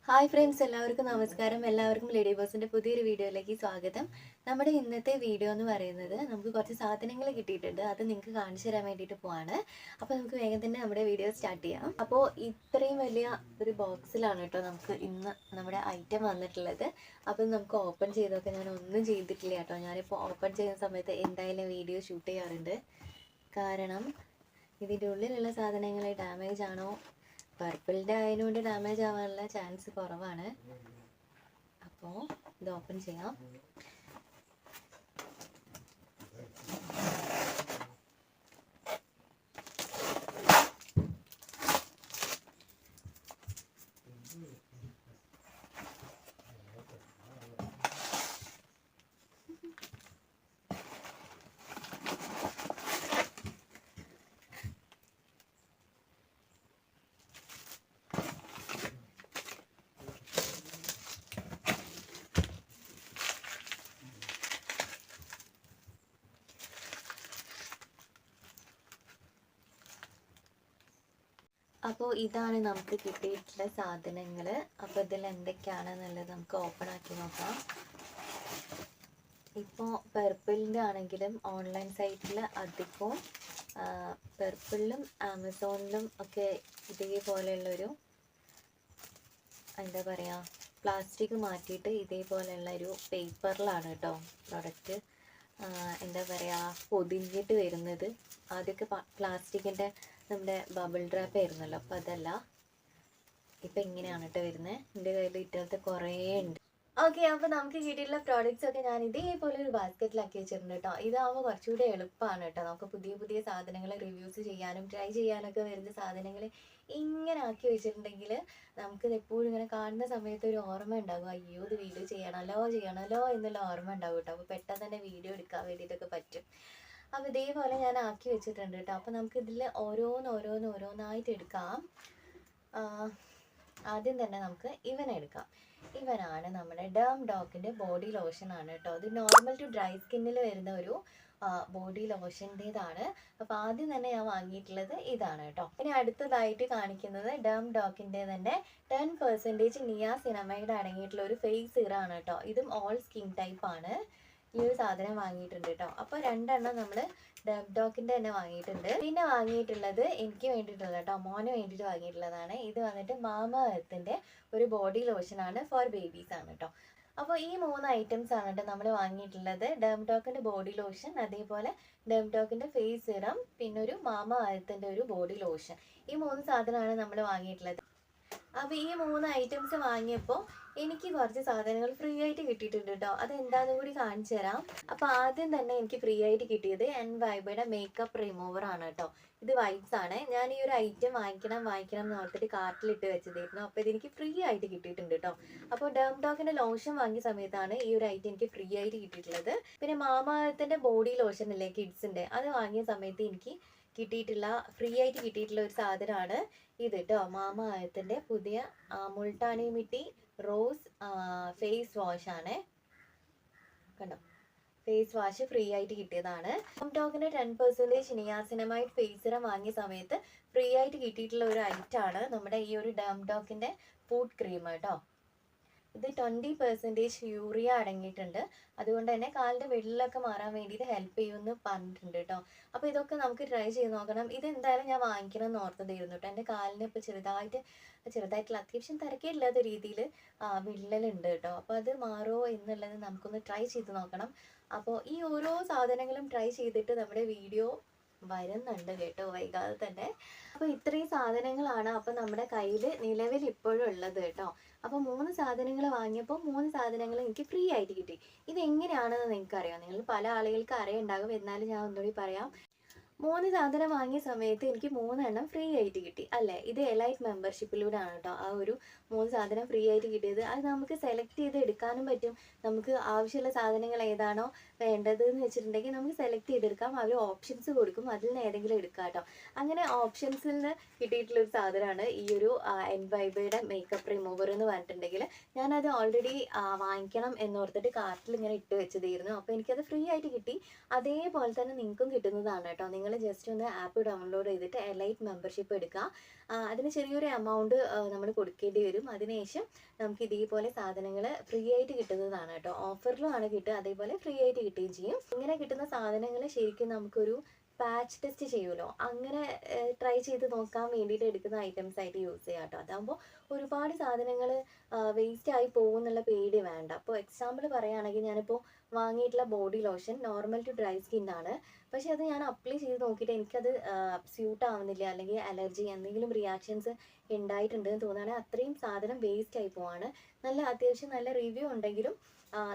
Hi friends, എല്ലാവർക്കും നമസ്കാരം. എല്ലാവർക്കും ലേഡി ബോസിൻ്റെ പുതിയൊരു വീഡിയോയിലേക്ക് സ്വാഗതം. നമ്മുടെ ഇന്നത്തെ വീഡിയോ എന്ന് പറയുന്നത് നമുക്ക് കുറച്ച് സാധനങ്ങൾ കിട്ടിയിട്ടുണ്ട്. അത് നിങ്ങൾക്ക് കാണിച്ചു തരാൻ വേണ്ടിയിട്ട് പോവാണ്. അപ്പോൾ നമുക്ക് വേഗം തന്നെ നമ്മുടെ വീഡിയോ സ്റ്റാർട്ട് ചെയ്യാം. അപ്പോൾ ഇത്രയും വലിയ ഒരു ബോക്സിലാണ് കേട്ടോ നമുക്ക് ഇന്ന് നമ്മുടെ ഐറ്റം വന്നിട്ടുള്ളത്. അപ്പോൾ നമുക്ക് ഓപ്പൺ ചെയ്തൊക്കെ ഞാൻ ഒന്നും ചെയ്തിട്ടില്ല കേട്ടോ. ഞാനിപ്പോൾ ഓപ്പൺ ചെയ്യുന്ന സമയത്ത് എന്തായാലും വീഡിയോ ഷൂട്ട് ചെയ്യാറുണ്ട്. കാരണം ഇതിൻ്റെ ഉള്ളിലുള്ള സാധനങ്ങൾ ഡാമേജ് ആണോ, പർപ്പിളിൻ്റെ ആയതുകൊണ്ട് ഡാമേജ് ആവാനുള്ള ചാൻസ് കുറവാണ്. അപ്പോൾ ഇത് ഓപ്പൺ ചെയ്യാം. അപ്പോൾ ഇതാണ് നമുക്ക് കിട്ടിയിട്ടുള്ള സാധനങ്ങൾ. അപ്പോൾ ഇതിൽ എന്തൊക്കെയാണെന്നുള്ളത് നമുക്ക് ഓപ്പൺ ആക്കി നോക്കാം. ഇപ്പോൾ പെർപ്പിളിൻ്റെ ആണെങ്കിലും ഓൺലൈൻ സൈറ്റിൽ അധികവും പെർപ്പിളിലും ആമസോണിലും ഒക്കെ ഇതേപോലെയുള്ളൊരു എന്താ പറയുക, പ്ലാസ്റ്റിക് മാറ്റിയിട്ട് ഇതേപോലെയുള്ള ഒരു പേപ്പറിലാണ് കേട്ടോ പ്രൊഡക്റ്റ് എന്താ പറയുക പൊതിഞ്ഞിട്ട് വരുന്നത്. ആദ്യമൊക്കെ പ്ലാസ്റ്റിക്കിൻ്റെ നമ്മുടെ ബബിൾ ഡ്രാപ്പ് ആയിരുന്നല്ലോ, അപ്പോൾ അതല്ല, ഇപ്പം ഇങ്ങനെയാണ് കേട്ടോ വരുന്നത്. എൻ്റെ കയ്യിൽ ഇറ്റത്തെ കുറേ ഉണ്ട്. ഓക്കെ, അപ്പോൾ നമുക്ക് കിട്ടിയിട്ടുള്ള പ്രോഡക്റ്റ്സ് ഒക്കെ ഞാൻ ഇതേപോലെ ഒരു ബാസ്ക്കറ്റിലാക്കി വെച്ചിട്ടുണ്ട് കേട്ടോ. ഇതാവുമ്പോൾ കുറച്ചുകൂടി എളുപ്പമാണ് കേട്ടോ. നമുക്ക് പുതിയ പുതിയ സാധനങ്ങൾ റിവ്യൂസ് ചെയ്യാനും ട്രൈ ചെയ്യാനൊക്കെ വരുന്ന സാധനങ്ങൾ ഇങ്ങനെ ആക്കി വെച്ചിട്ടുണ്ടെങ്കിൽ നമുക്കിത് എപ്പോഴും ഇങ്ങനെ കാണുന്ന സമയത്ത് ഒരു ഓർമ്മ ഉണ്ടാകും. അയ്യോ, ഇത് വീഡിയോ ചെയ്യണമല്ലോ എന്നുള്ള ഓർമ്മ ഉണ്ടാകും കേട്ടോ. അപ്പോൾ പെട്ടെന്ന് തന്നെ വീഡിയോ എടുക്കാൻ വേണ്ടിയിട്ടൊക്കെ പറ്റും. അപ്പോൾ ഇതേപോലെ ഞാൻ ആക്കി വെച്ചിട്ടുണ്ട് കേട്ടോ. അപ്പോൾ നമുക്ക് ഇതിൽ ഓരോന്നായിട്ട് എടുക്കാം. ആദ്യം തന്നെ നമുക്ക് ഇവനെടുക്കാം. ഇവനാണ് നമ്മുടെ ഡേം ഡോക്കിൻ്റെ ബോഡി ലോഷൻ ആണ് കേട്ടോ. ഇത് നോർമൽ ടു ഡ്രൈ സ്കിന്നിൽ വരുന്ന ഒരു ബോഡി ലോഷൻ്റേതാണ്. അപ്പോൾ ആദ്യം തന്നെ ഞാൻ വാങ്ങിയിട്ടുള്ളത് ഇതാണ് കേട്ടോ. ഇനി അടുത്തതായിട്ട് കാണിക്കുന്നത് ഡേം ഡോക്കിൻ്റെ തന്നെ 10% നിയാസിനമൈഡ് അടങ്ങിയിട്ടുള്ള ഒരു ഫേസ് സീറം ആണ് കേട്ടോ. ഇതും ഓൾ സ്കിൻ ടൈപ്പ് ആണ്. ഈ ഒരു സാധനം വാങ്ങിയിട്ടുണ്ട് കേട്ടോ. അപ്പോൾ 2 എണ്ണം നമ്മൾ ഡോക്കിൻ്റെ തന്നെ വാങ്ങിയിട്ടുണ്ട്. പിന്നെ വാങ്ങിയിട്ടുള്ളത് എനിക്ക് വേണ്ടിയിട്ടുള്ള കേട്ടോ, മോന് വേണ്ടിയിട്ട് വാങ്ങിയിട്ടുള്ളതാണ്. ഇത് വന്നിട്ട് മാമ എർത്തിൻ്റെ ഒരു ബോഡി ലോഷനാണ്, ഫോർ ബേബീസ് ആണ് കേട്ടോ. അപ്പോൾ ഈ 3 ഐറ്റംസ് ആണ് കേട്ടോ നമ്മൾ വാങ്ങിയിട്ടുള്ളത്. ഡോക്കിൻ്റെ ബോഡി ലോഷൻ, അതേപോലെ ഡോക്കിൻ്റെ ഫേസ് സിറം, പിന്നെ ഒരു മാമ എർത്തിൻ്റെ ഒരു ബോഡി ലോഷൻ. ഈ 3 സാധനമാണ് നമ്മൾ വാങ്ങിയിട്ടുള്ളത്. അപ്പോൾ ഈ 3 ഐറ്റംസ് വാങ്ങിയപ്പോൾ എനിക്ക് കുറച്ച് സാധനങ്ങൾ ഫ്രീ ആയിട്ട് കിട്ടിയിട്ടുണ്ട് കേട്ടോ. അതെന്താണെന്ന് കൂടി കാണിച്ചു തരാം. അപ്പോൾ ആദ്യം തന്നെ എനിക്ക് ഫ്രീ ആയിട്ട് കിട്ടിയത് എൻവൈബയുടെ മേക്കപ്പ് റിമൂവർ ആണ് കേട്ടോ. ഇത് വൈറ്റ്സ് ആണ്. ഞാൻ ഈ ഒരു ഐറ്റം വാങ്ങിക്കണം എന്ന് ഓർത്തിട്ട് കാർട്ടിലിട്ട് വെച്ചതായിരുന്നു. അപ്പോൾ ഇതെനിക്ക് ഫ്രീ ആയിട്ട് കിട്ടിയിട്ടുണ്ട് കേട്ടോ. അപ്പോൾ ഡോക്കിൻ്റെ ലോഷൻ വാങ്ങിയ സമയത്താണ് ഈ ഒരു ഐറ്റം എനിക്ക് ഫ്രീ ആയിട്ട് കിട്ടിയിട്ടുള്ളത്. പിന്നെ മാമാഅർത്തിൻ്റെ ബോഡി ലോഷൻ അല്ലേ കിഡ്സിൻ്റെ, അത് വാങ്ങിയ സമയത്ത് എനിക്ക് ഫ്രീ ആയിട്ട് കിട്ടിയിട്ടുള്ള ഒരു സാധനമാണ് ഇത് കേട്ടോ. മാമാഅർത്തിൻ്റെ പുതിയ Multani Mitti rose face wash ആണ് കണ്ടോ. ഫേസ് വാഷ് ഫ്രീ ആയിട്ട് കിട്ടിയതാണ്. ഡോക്കിൻ്റെ 10% നിയാസിനമൈഡ് ഫേസ് സിറം വാങ്ങിയ സമയത്ത് ഫ്രീ ആയിട്ട് കിട്ടിയിട്ടുള്ള ഒരു ഐറ്റമാണ് നമ്മുടെ ഈ ഒരു ഡോക്കിൻ്റെ ഫുഡ് ക്രീം കേട്ടോ. ഇത് 20% യൂറിയ അടങ്ങിയിട്ടുണ്ട്. അതുകൊണ്ട് തന്നെ കാലിൻ്റെ വെള്ളമൊക്കെ മാറാൻ വേണ്ടിയിട്ട് ഹെൽപ്പ് ചെയ്യുമെന്ന് പറഞ്ഞിട്ടുണ്ട് കേട്ടോ. അപ്പോൾ ഇതൊക്കെ നമുക്ക് ട്രൈ ചെയ്ത് നോക്കണം. ഇതെന്തായാലും ഞാൻ വാങ്ങിക്കണം എന്ന് ഓർത്തതായിരുന്നു കേട്ടോ. എൻ്റെ കാലിന് ഇപ്പോൾ ചെറുതായിട്ടുള്ള അത്യാവശ്യം തിരക്കേടില്ലാത്ത രീതിയിൽ വിള്ളലുണ്ട് കേട്ടോ. അപ്പോൾ അത് മാറുമോ എന്നുള്ളത് നമുക്കൊന്ന് ട്രൈ ചെയ്ത് നോക്കണം. അപ്പോൾ ഈ ഓരോ സാധനങ്ങളും ട്രൈ ചെയ്തിട്ട് നമ്മുടെ വീഡിയോ വരുന്നുണ്ട് കേട്ടോ, വൈകാതെ തന്നെ. അപ്പോൾ ഇത്രയും സാധനങ്ങളാണ് അപ്പോൾ നമ്മുടെ കയ്യിൽ നിലവിൽ ഇപ്പോഴും ഉള്ളത് കേട്ടോ. അപ്പോൾ 3 സാധനങ്ങൾ വാങ്ങിയപ്പോൾ 3 സാധനങ്ങൾ എനിക്ക് ഫ്രീ ആയിട്ട് കിട്ടി. ഇതെങ്ങനെയാണെന്ന് നിങ്ങൾക്കറിയാം. നിങ്ങൾ പല ആളുകൾക്ക് അറിയുണ്ടാകും, എന്നാലും ഞാൻ ഒന്നുകൂടി പറയാം. 3 സാധനം വാങ്ങിയ സമയത്ത് എനിക്ക് 3 എണ്ണം ഫ്രീ ആയിട്ട് കിട്ടി അല്ലേ. ഇത് എലൈറ്റ് മെമ്പർഷിപ്പിലൂടെ ആണ് കേട്ടോ ആ ഒരു 3 സാധനം ഫ്രീ ആയിട്ട് കിട്ടിയത്. അത് നമുക്ക് സെലക്ട് ചെയ്ത് എടുക്കാനും പറ്റും. നമുക്ക് ആവശ്യമുള്ള സാധനങ്ങൾ ഏതാണോ വേണ്ടത് എന്ന് വെച്ചിട്ടുണ്ടെങ്കിൽ നമുക്ക് സെലക്ട് ചെയ്തെടുക്കാം. അവർ ഓപ്ഷൻസ് കൊടുക്കും, അതിൽ നിന്ന് ഏതെങ്കിലും എടുക്കാം കേട്ടോ. അങ്ങനെ ഓപ്ഷൻസിൽ നിന്ന് കിട്ടിയിട്ടുള്ളൊരു സാധനമാണ് ഈ ഒരു എൻവൈബയുടെ മേക്കപ്പ് റിമൂവർ എന്ന് പറഞ്ഞിട്ടുണ്ടെങ്കിൽ. ഞാനത് ഓൾറെഡി വാങ്ങിക്കണം എന്നോർത്തിട്ട് കാർട്ടിൽ ഇങ്ങനെ ഇട്ട് വെച്ചതായിരുന്നു. അപ്പോൾ എനിക്കത് ഫ്രീ ആയിട്ട് കിട്ടി. അതേപോലെ തന്നെ നിങ്ങൾക്കും കിട്ടുന്നതാണ് കേട്ടോ. നിങ്ങൾ ജസ്റ്റ് ഒന്ന് ആപ്പ് ഡൗൺലോഡ് ചെയ്തിട്ട് എലൈറ്റ് മെമ്പർഷിപ്പ് എടുക്കുക. അതിന് ചെറിയൊരു എമൗണ്ട് നമ്മൾ കൊടുക്കേണ്ടി വരും. വരും. അതിനുശേഷം നമുക്ക് ഇതേപോലെ സാധനങ്ങൾ ഫ്രീ ആയിട്ട് കിട്ടുന്നതാണ് കേട്ടോ. ഓഫറിലും ആണ് കിട്ടുക, അതേപോലെ ഫ്രീ ആയിട്ട് കിട്ടുകയും ചെയ്യും. ഇങ്ങനെ കിട്ടുന്ന സാധനങ്ങൾ ശരിക്കും നമുക്കൊരു പാച്ച് ടെസ്റ്റ് ചെയ്യുമല്ലോ, അങ്ങനെ ട്രൈ ചെയ്ത് നോക്കാൻ വേണ്ടിയിട്ട് എടുക്കുന്ന ഐറ്റംസ് ആയിട്ട് യൂസ് ചെയ്യാം കേട്ടോ. അതാകുമ്പോൾ ഒരുപാട് സാധനങ്ങൾ വേസ്റ്റ് ആയി പോകുന്നുള്ള പേടി വേണ്ട. അപ്പോൾ എക്സാമ്പിൾ പറയുകയാണെങ്കിൽ ഞാനിപ്പോൾ വാങ്ങിയിട്ടുള്ള body lotion normal to dry സ്കിന്നാണ്. പക്ഷേ അത് ഞാൻ അപ്ലൈ ചെയ്ത് നോക്കിയിട്ട് എനിക്കത് സ്യൂട്ട് ആവുന്നില്ല, അല്ലെങ്കിൽ അലർജി എന്തെങ്കിലും റിയാക്ഷൻസ് ഉണ്ടായിട്ടുണ്ടെന്ന് തോന്നുകയാണെങ്കിൽ അത്രയും സാധനം വേസ്റ്റ് ആയി പോവാണ്. അത്യാവശ്യം നല്ല റിവ്യൂ ഉണ്ടെങ്കിലും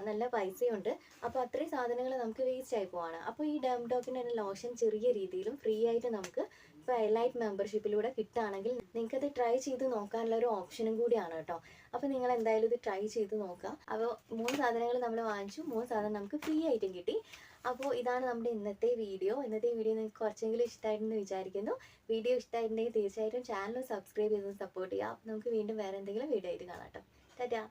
നല്ല പൈസയുണ്ട്. അപ്പോൾ അത്രയും സാധനങ്ങൾ നമുക്ക് വേസ്റ്റ് ആയി പോവാണ്. അപ്പോൾ ഈ ഡെംഡോക്കിൻ്റെ തന്നെ ലോഷൻ ചെറിയ രീതിയിലും ഫ്രീ ആയിട്ട് നമുക്ക് ഇപ്പോൾ എലൈറ്റ് മെമ്പർഷിപ്പിലൂടെ കിട്ടുകയാണെങ്കിൽ നിങ്ങൾക്കത് ട്രൈ ചെയ്ത് നോക്കാനുള്ള ഒരു ഓപ്ഷനും കൂടിയാണ് കേട്ടോ. അപ്പോൾ നിങ്ങൾ എന്തായാലും ഇത് ട്രൈ ചെയ്ത് നോക്കുക. അപ്പോൾ 3 സാധനങ്ങൾ നമ്മൾ വാങ്ങിച്ചു, 3 സാധനം നമുക്ക് ഫ്രീ ആയിട്ടും കിട്ടി. അപ്പോൾ ഇതാണ് നമ്മുടെ ഇന്നത്തെ വീഡിയോ നിങ്ങൾക്ക് കുറച്ചെങ്കിലും ഇഷ്ടമായിട്ടെന്ന് വിചാരിക്കുന്നു. വീഡിയോ ഇഷ്ടമായിട്ടുണ്ടെങ്കിൽ തീർച്ചയായിട്ടും ചാനൽ സബ്സ്ക്രൈബ് ചെയ്ത് സപ്പോർട്ട് ചെയ്യുക. നമുക്ക് വീണ്ടും വേറെ എന്തെങ്കിലും വീഡിയോ ആയിട്ട് കാണാം കേട്ടോ. ടാറ്റാ.